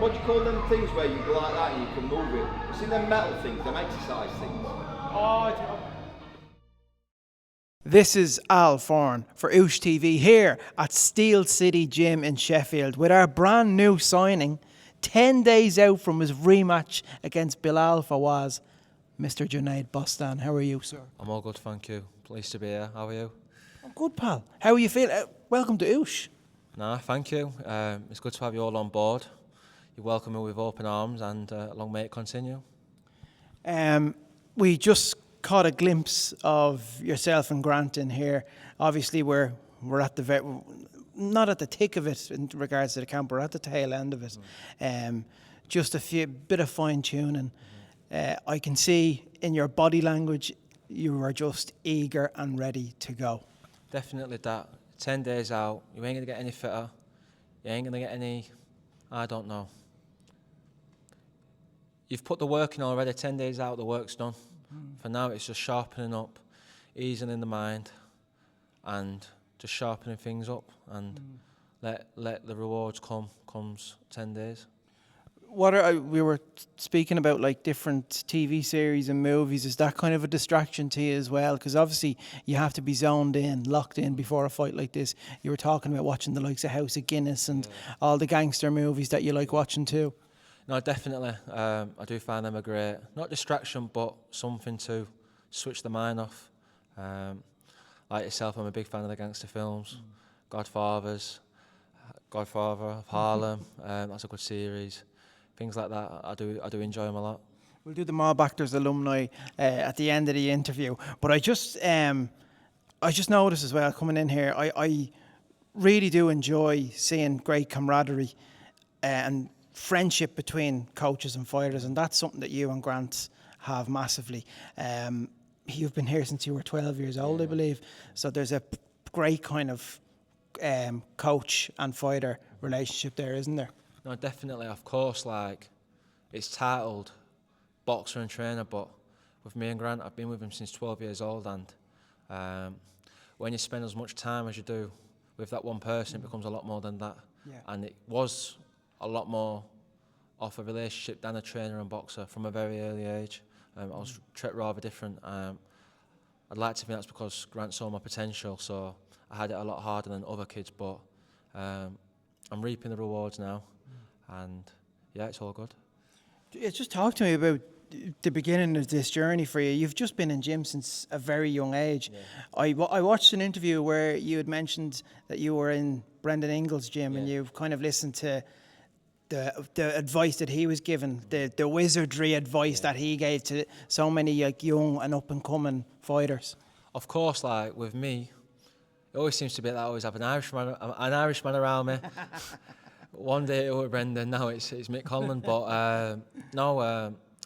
what do you call them things where you go like that and you can move it? You see them metal things, them exercise things? This is Al Forn for Oosh TV here at Steel City Gym in Sheffield with our brand new signing, 10 days out from his rematch against Bilal Fawaz, Mr. Junaid Bostan. How are you, sir? I'm all good, thank you. Pleased to be here. How are you? I'm good, pal. How are you feeling? Welcome to Oosh. Nah, thank you. It's good to have you all on board. You welcome me with open arms and long may it continue. We just caught a glimpse of yourself and Grant in here. Obviously, we're at the not at the thick of it in regards to the camp. We're at the tail end of it. Just a bit of fine tuning. I can see in your body language you are just eager and ready to go. Definitely that. 10 days out, you ain't gonna get any fitter. You ain't gonna get any, I don't know. You've put the work in already. 10 days out, the work's done. For now, it's just sharpening up, easing in the mind, and just sharpening things up, and let the rewards comes 10 days. We were speaking about like different TV series and movies. Is that kind of a distraction to you as well? Because obviously you have to be zoned in, locked in before a fight like this. You were talking about watching the likes of House of Guinness and all the gangster movies that you like watching too. No, definitely. I do find them a great, not distraction, but something to switch the mind off. Like yourself, I'm a big fan of the gangster films, Godfather of Harlem. That's a good series. Things like that, I do enjoy them a lot. We'll do the Mob Actors alumni at the end of the interview. But I just noticed as well coming in here, I really do enjoy seeing great camaraderie and friendship between coaches and fighters, and that's something that you and Grant have massively. You've been here since you were 12 years old, I believe. So there's a great kind of coach and fighter relationship there, isn't there? No, definitely, of course, like, it's titled boxer and trainer, but with me and Grant, I've been with him since 12 years old, and when you spend as much time as you do with that one person, it becomes a lot more than that. Yeah. And it was a lot more of a relationship than a trainer and boxer from a very early age. I was rather different. I'd like to think that's because Grant saw my potential, so I had it a lot harder than other kids, but I'm reaping the rewards now. And yeah, it's all good. Just talk to me about the beginning of this journey for you. You've just been in gym since a very young age. Yeah. I watched an interview where you had mentioned that you were in Brendan Ingles' gym, and you've kind of listened to the advice that he was given, the wizardry advice that he gave to so many like young and up and coming fighters. Of course, like with me, it always seems to be that I always have an Irishman around me. One day it was Brendan, now it's Mick Conlon. But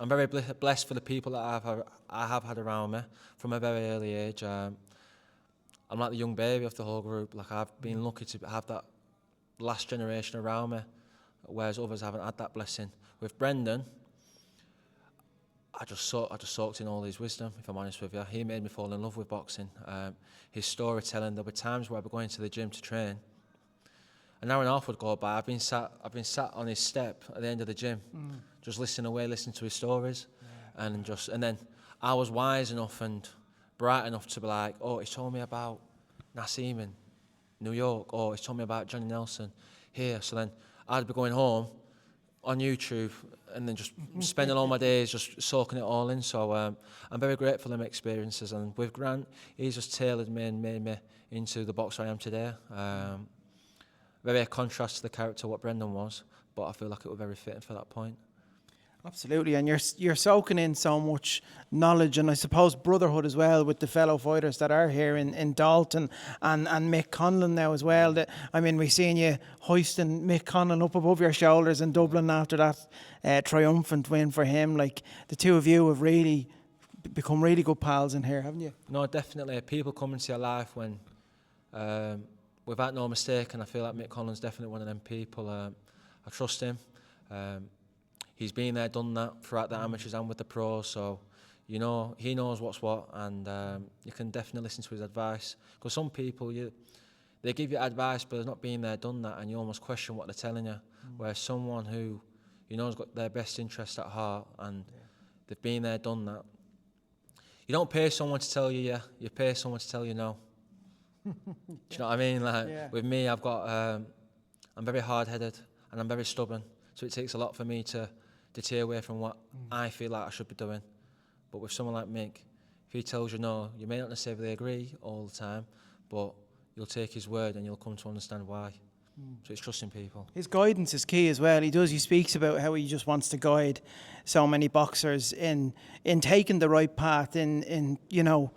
I'm very blessed for the people that I have had around me from a very early age. I'm like the young baby of the whole group. Like, I've been lucky to have that last generation around me, whereas others haven't had that blessing. With Brendan, I just soaked in all his wisdom, if I'm honest with you. He made me fall in love with boxing. His storytelling, there were times where I'd be going to the gym to train, an hour and a half would go by. I've been sat on his step at the end of the gym, just listening to his stories, and then I was wise enough and bright enough to be like, oh, he's told me about Nassim in New York, or he's told me about Johnny Nelson here. So then I'd be going home on YouTube and then just spending all my days just soaking it all in. So I'm very grateful for them experiences. And with Grant, he's just tailored me and made me into the boxer I am today. Very a contrast to the character what Brendan was, but I feel like it was very fitting for that point. Absolutely, and you're soaking in so much knowledge and I suppose brotherhood as well with the fellow fighters that are here in Dalton and Mick Conlon now as well. We've seen you hoisting Mick Conlon up above your shoulders in Dublin after that triumphant win for him. Like, the two of you have really become really good pals in here, haven't you? No, definitely. People come into your life when, without no mistake, and I feel like Mick Conlon's definitely one of them people. I trust him. He's been there, done that throughout the amateurs and with the pros, so he knows what's what, and you can definitely listen to his advice. Because some people, they give you advice, but it's not being there, done that, and you almost question what they're telling you. Whereas someone who You know, has got their best interest at heart, and they've been there, done that. You don't pay someone to tell you yeah, you pay someone to tell you no. Do you know what I mean? Like with me, I've got, I'm very hard-headed and I'm very stubborn, so it takes a lot for me to deter away from what I feel like I should be doing. But with someone like Mick, if he tells you no, you may not necessarily agree all the time, but you'll take his word and you'll come to understand why. So it's trusting people. His guidance is key as well. He speaks about how he just wants to guide so many boxers in taking the right path, in you know,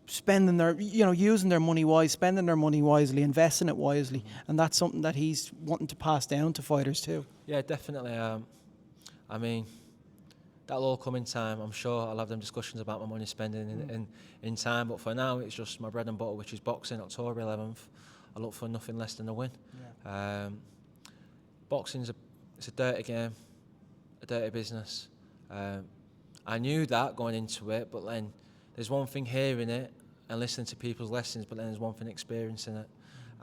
spending their, you know, using their money wise, spending their money wisely, investing it wisely, and that's something that he's wanting to pass down to fighters too. Yeah, definitely. I mean, that'll all come in time. I'm sure I'll have them discussions about my money spending in time, but for now it's just my bread and butter, which is boxing. October 11th. I look for nothing less than a win. Boxing's it's a dirty game, a dirty business. I knew that going into it, but then there's one thing hearing it and listening to people's lessons, but then there's one thing experiencing it.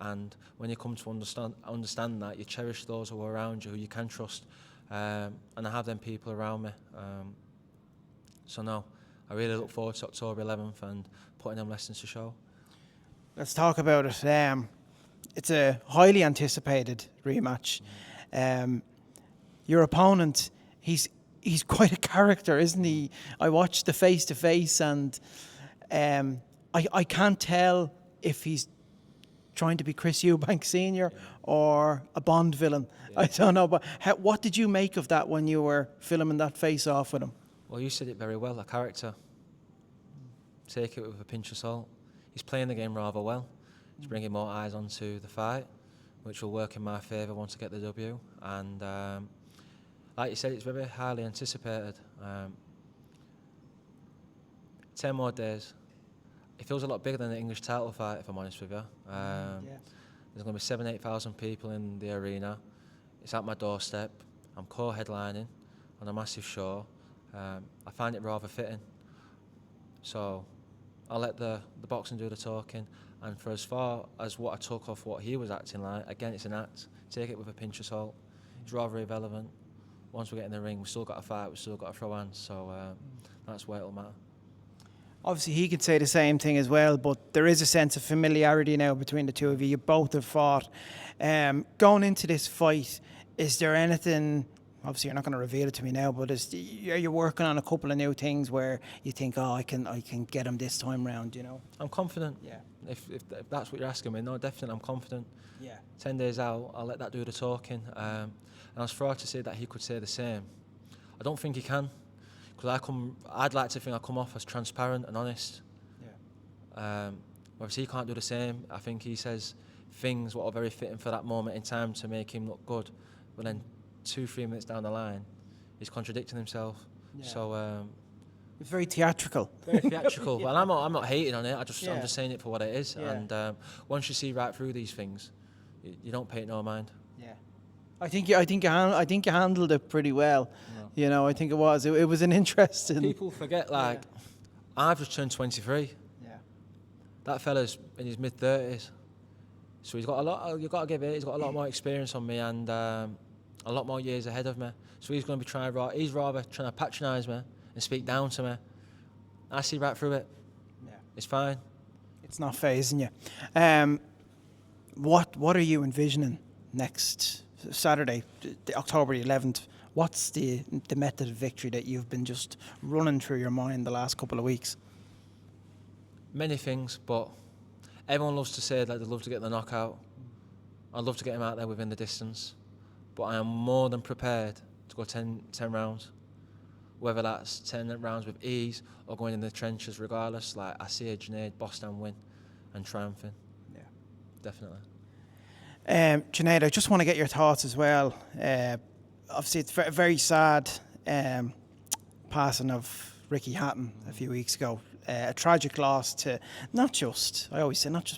And when you come to understand that, you cherish those who are around you, who you can trust. And I have them people around me. So no, I really look forward to October 11th and putting them lessons to show. Let's talk about it. It's a highly anticipated rematch. Your opponent, he's quite a character, isn't he? I watched the face-to-face and I can't tell if he's trying to be Chris Eubank Sr. or a Bond villain. I don't know, but what did you make of that when you were filming that face-off with him? Well, you said it very well, a character. Take it with a pinch of salt. He's playing the game rather well. He's bringing more eyes onto the fight, which will work in my favour once I get the W. And like you said, it's very highly anticipated. 10 more days. It feels a lot bigger than the English title fight, if I'm honest with you. There's going to be 7,000-8,000 people in the arena. It's at my doorstep. I'm co-headlining on a massive show. I find it rather fitting. So I'll let the boxing do the talking. And for as far as what I took off what he was acting like, again, it's an act. Take it with a pinch of salt. It's rather irrelevant. Once we get in the ring, we've still got to fight, we've still got to throw hands. So that's where it'll matter. Obviously, he could say the same thing as well, but there is a sense of familiarity now between the two of you. You both have fought. Going into this fight, is there anything, obviously you're not going to reveal it to me now, but are you working on a couple of new things where you think, oh, I can get him this time round, you know? I'm confident. Yeah. If that's what you're asking me, no, definitely I'm confident. Yeah. 10 days out, I'll let that do the talking. And as for to say that he could say the same, I don't think he can. Because I'd like to think I come off as transparent and honest. Yeah. Whereas he can't do the same. I think he says things what are very fitting for that moment in time to make him look good. But then 2-3 minutes down the line, he's contradicting himself. Yeah. So it's very theatrical. Very theatrical. Well, I'm not hating on it. I'm just saying it for what it is. Yeah. And once you see right through these things, you don't pay it no mind. Yeah. I think you handled it pretty well. No. You know, I think it was an interesting. People forget, like, I've just turned 23. Yeah. That fella's in his mid-30s, so he's got a lot. You've got to give it. He's got a lot more experience on me and a lot more years ahead of me. So he's going to be trying. He's rather trying to patronise me and speak down to me. I see right through it. Yeah. It's fine. It's not phasing you. What are you envisioning next Saturday, October 11th? What's the method of victory that you've been just running through your mind the last couple of weeks? Many things, but everyone loves to say that they love to get the knockout. I'd love to get him out there within the distance, but I am more than prepared to go 10 rounds. Whether that's 10 rounds with ease or going in the trenches regardless. Like, I see a Junaid Bostan win and triumphing. Yeah, definitely. Junaid, I just want to get your thoughts as well. Obviously, it's a very sad passing of Ricky Hatton a few weeks ago. A tragic loss to not just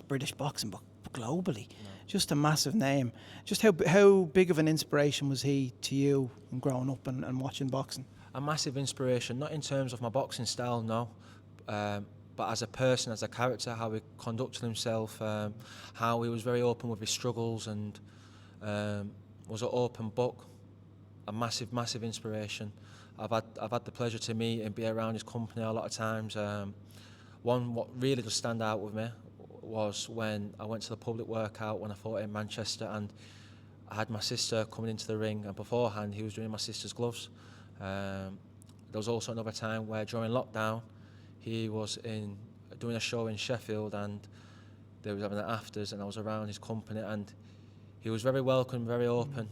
British boxing, but globally. No. Just a massive name. Just how big of an inspiration was he to you in growing up and watching boxing? A massive inspiration, not in terms of my boxing style, no, but as a person, as a character, how he conducted himself, how he was very open with his struggles and was an open book. a massive inspiration. I've had the pleasure to meet and be around his company a lot of times. One what really does stand out with me was when I went to the public workout when I fought in Manchester, and I had my sister coming into the ring, and beforehand he was doing my sister's gloves. There was also another time where during lockdown he was doing a show in Sheffield, and they was having an afters, and I was around his company, and he was very welcome, very open.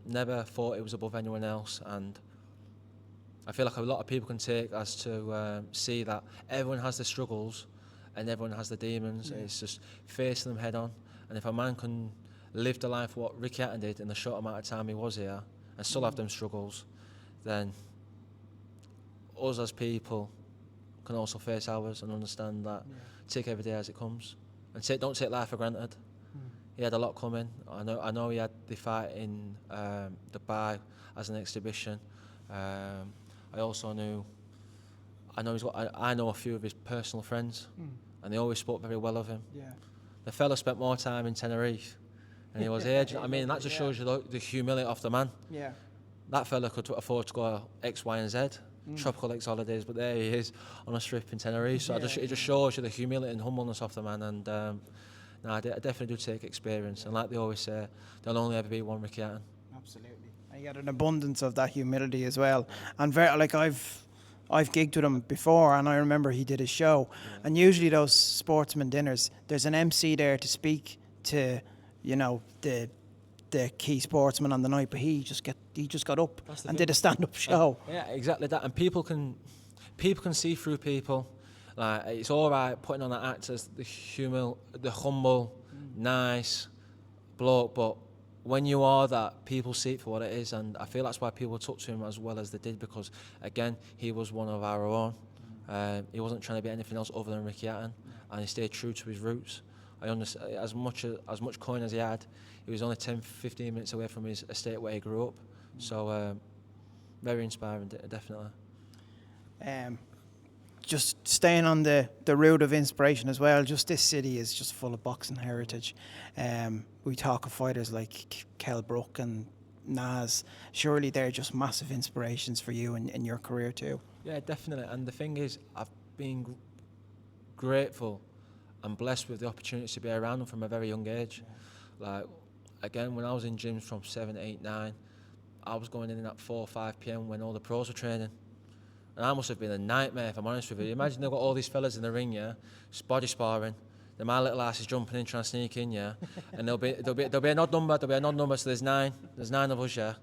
Never thought it was above anyone else, and I feel like a lot of people can take as to see that everyone has their struggles and everyone has the demons. Yeah. It's just facing them head on. And if a man can live the life what Ricky Hatton did in the short amount of time he was here and still have them struggles, then us as people can also face ours and understand that. Take every day as it comes and don't take life for granted. He had a lot coming. I know he had the fight in Dubai as an exhibition. I know a few of his personal friends, and they always spoke very well of him. Yeah. The fella spent more time in Tenerife, and he was here. Do you know what I mean? That just shows you the humility of the man. Yeah. That fella could afford to go X, Y, and Z, tropical X holidays, but there he is on a strip in Tenerife. So it just shows you the humility and humbleness of the man. And I definitely do take experience. And like they always say, there'll only ever be one Ricky Hatton. Absolutely. And you got an abundance of that humility as well. And very, like I've gigged with him before, and I remember he did a show. Yeah. And usually those sportsman dinners, there's an MC there to speak to, the key sportsman on the night, but he just got up and did a stand-up show. Yeah, exactly that. And people can see through people. Like, it's all right putting on that act as the humble, nice bloke, but when you are that, people see it for what it is, and I feel that's why people took to him as well as they did, because again, he was one of our own. He wasn't trying to be anything else other than Ricky Hatton, and he stayed true to his roots. I understand, as much coin as he had, he was only 10-15 minutes away from his estate where he grew up. So very inspiring, definitely. Just staying on the route of inspiration as well, just this city is just full of boxing heritage. We talk of fighters like Kell Brook and Naz. Surely they're just massive inspirations for you in your career too. Yeah, definitely. And the thing is, I've been grateful and blessed with the opportunity to be around them from a very young age. Yeah. Like, again, when I was in gyms from 7, 8, 9, I was going in at 4 or 5 p.m. when all the pros were training. And I must have been a nightmare, if I'm honest with you. Imagine they've got all these fellas in the ring, yeah, body sparring. Then my little ass is jumping in, trying to sneak in, yeah. And there'll be an odd number, so there's 9 of us, yeah.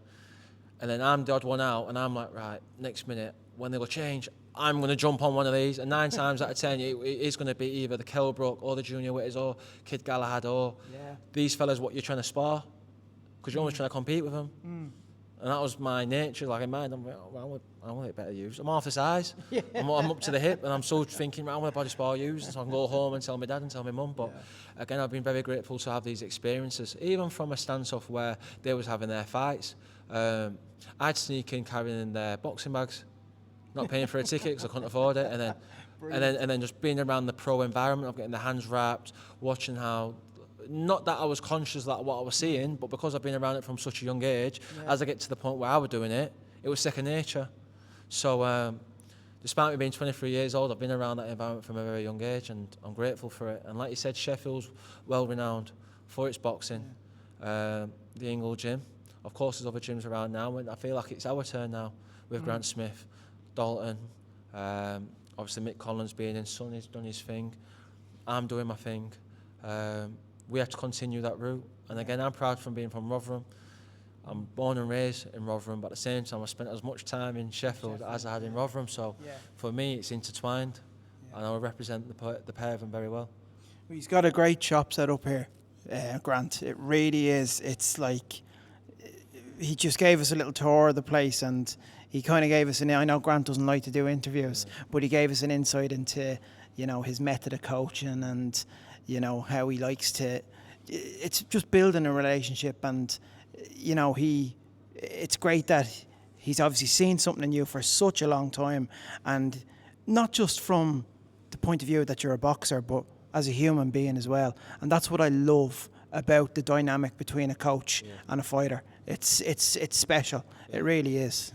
And then I'm the odd one out, and I'm like, right, next minute, when they go change, I'm going to jump on one of these. And 9 times out of 10, it is going to be either the Kell Brook or the Junior Witters or Kid Galahad or these fellas what you're trying to spar, because you're always trying to compete with them. And that was my nature, like in mind. I'm like, well, I want it better used. I'm half the size. I'm up to the hip, and I'm so thinking, I want a body spar used, so I can go home and tell my dad and tell my mum. But again, I've been very grateful to have these experiences, even from a stance of where they was having their fights. I'd sneak in carrying in their boxing bags, not paying for a ticket because I couldn't afford it, and then just being around the pro environment of getting the hands wrapped, watching how. Not that I was conscious of what I was seeing, but because I've been around it from such a young age, as I get to the point where I was doing it, it was second nature. So despite me being 23 years old, I've been around that environment from a very young age, and I'm grateful for it. And like you said, Sheffield's well renowned for its boxing. The Ingle Gym. Of course, there's other gyms around now, and I feel like it's our turn now with Grant Smith, Dalton, obviously Mick Collins being in, Sonny's done his thing, I'm doing my thing. We have to continue that route. And again, I'm proud from being from Rotherham. I'm born and raised in Rotherham, but at the same time, I spent as much time in Sheffield as I had in Rotherham. So for me, it's intertwined, and I will represent the pair of them very well. He's got a great shop set up here, Grant. It really is. It's like he just gave us a little tour of the place, and he kind of gave us I know Grant doesn't like to do interviews, but he gave us an insight into, his method of coaching and, how he likes to. It's just building a relationship, and it's great that he's obviously seen something in you for such a long time, and not just from the point of view that you're a boxer, but as a human being as well. And that's what I love about the dynamic between a coach and a fighter. it's special. It really is.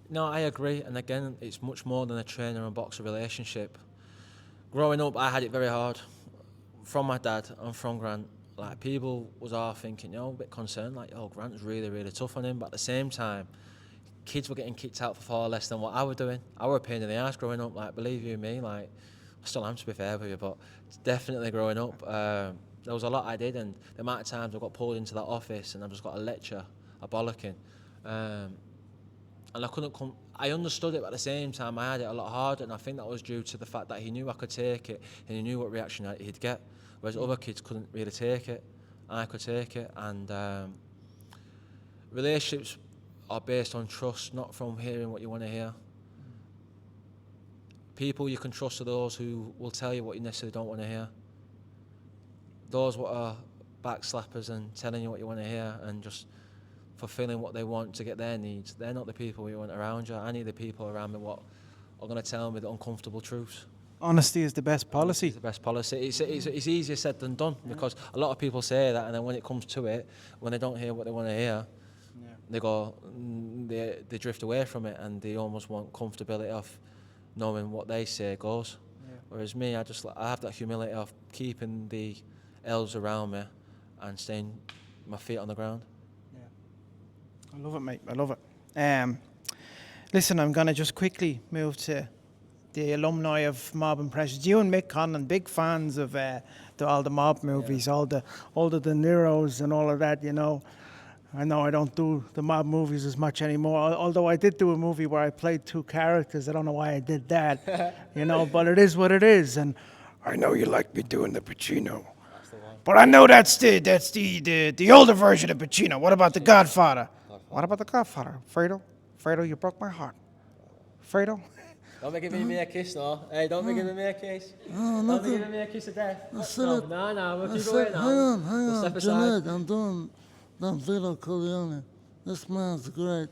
No, I agree. And again, it's much more than a trainer and boxer relationship. Growing up, I had it very hard. From my dad and from Grant, like people was all thinking, a bit concerned, like, Grant's really, really tough on him. But at the same time, kids were getting kicked out for far less than what I was doing. I were a pain in the ass growing up, like, believe you me, like, I still am, to be fair with you, but definitely growing up, there was a lot I did, and the amount of times I got pulled into that office and I just got a lecture, a bollocking, and I couldn't come. I understood it, but at the same time, I had it a lot harder, and I think that was due to the fact that he knew I could take it, and he knew what reaction he'd get, whereas other kids couldn't really take it. I could take it, and relationships are based on trust, not from hearing what you want to hear. People you can trust are those who will tell you what you necessarily don't want to hear. Those what are backslappers and telling you what you want to hear and just fulfilling what they want to get their needs, they're not the people you want around you. I need the people around me what are going to tell me the uncomfortable truths. Honesty is the best policy. It's the best policy. It's easier said than done, because a lot of people say that, and then when it comes to it, when they don't hear what they want to hear, they go, they drift away from it, and they almost want comfortability of knowing what they say goes. Whereas me, I have that humility of keeping the elves around me and staying my feet on the ground. I love it, mate. I love it. Listen, I'm going to just quickly move to the alumni of Mob Impressions. You and Mick Conlon, big fans of all the mob movies, all the De Niro's and all of that, I know I don't do the mob movies as much anymore, although I did do a movie where I played two characters. I don't know why I did that, but it is what it is. And I know you like me doing the Pacino. But I know that's the older version of Pacino. What about the Godfather? What about the Godfather? Fredo, you broke my heart. Fredo? Don't be giving me a kiss, no. Hey, don't be giving me a kiss. Don't be giving me a kiss of death. No, we'll keep going now. Hang on, Junaid, I'm doing Vito Corleone. This man's great.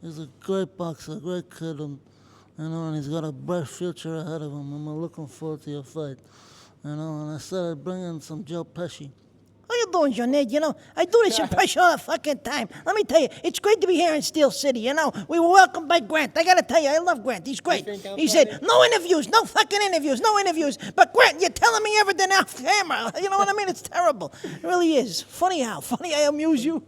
He's a great boxer, a great kid, and he's got a bright future ahead of him. I'm looking forward to your fight. And I said I'd bring in some Joe Pesci. How you doing, Junaid? I do this impression all the fucking time. Let me tell you, it's great to be here in Steel City, We were welcomed by Grant. I gotta tell you, I love Grant. He's great. He said, no interviews, no fucking interviews, no interviews. But Grant, you're telling me everything off camera. You know what I mean? It's terrible. It really is. Funny I amuse you.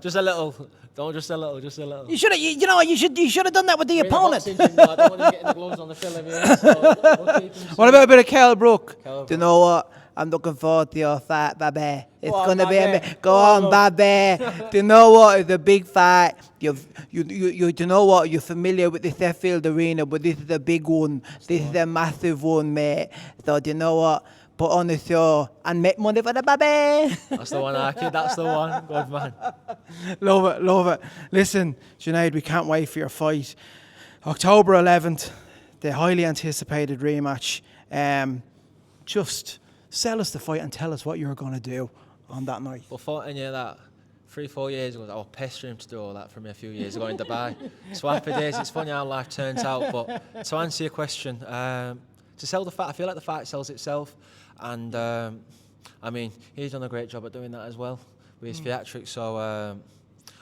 Just a little. Don't just a little. You should have, you should have done that with the opponent. I don't want him getting the gloves on the film. What about a bit of Kell Brook? Do you know what? I'm looking forward to your fight, baby. It's going to be go on, baby. Do you know what? It's a big fight. You know what? You're familiar with the Sheffield arena, but this is a big one. This is a massive one, mate. So do you know what? Put on the show and make money for the baby. That's the one, Aki. That's the one. Good man. Love it. Listen, Junaid, we can't wait for your fight. October 11th, the highly anticipated rematch. Just sell us the fight and tell us what you're going to do on that night. Before any of that, 3-4 years ago, I was pestering him to do all that for me a few years ago in Dubai. So happy days. It's funny how life turns out. But to answer your question, to sell the fight, I feel like the fight sells itself. And he's done a great job at doing that as well with his theatrics. So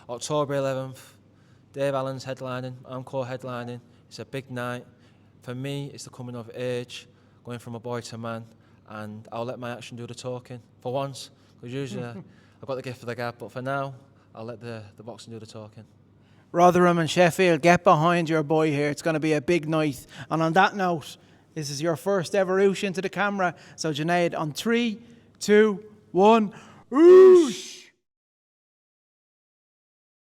October 11th, Dave Allen's headlining, I'm co-headlining. It's a big night. For me, it's the coming of age, going from a boy to a man. And I'll let my action do the talking for once, because usually I've got the gift of the gab, but for now I'll let the boxing do the talking. Rotherham and Sheffield, get behind your boy here. It's going to be a big night. And on that note, this is your first evolution to the camera. So Junaid, on 3, 2, 1, oosh!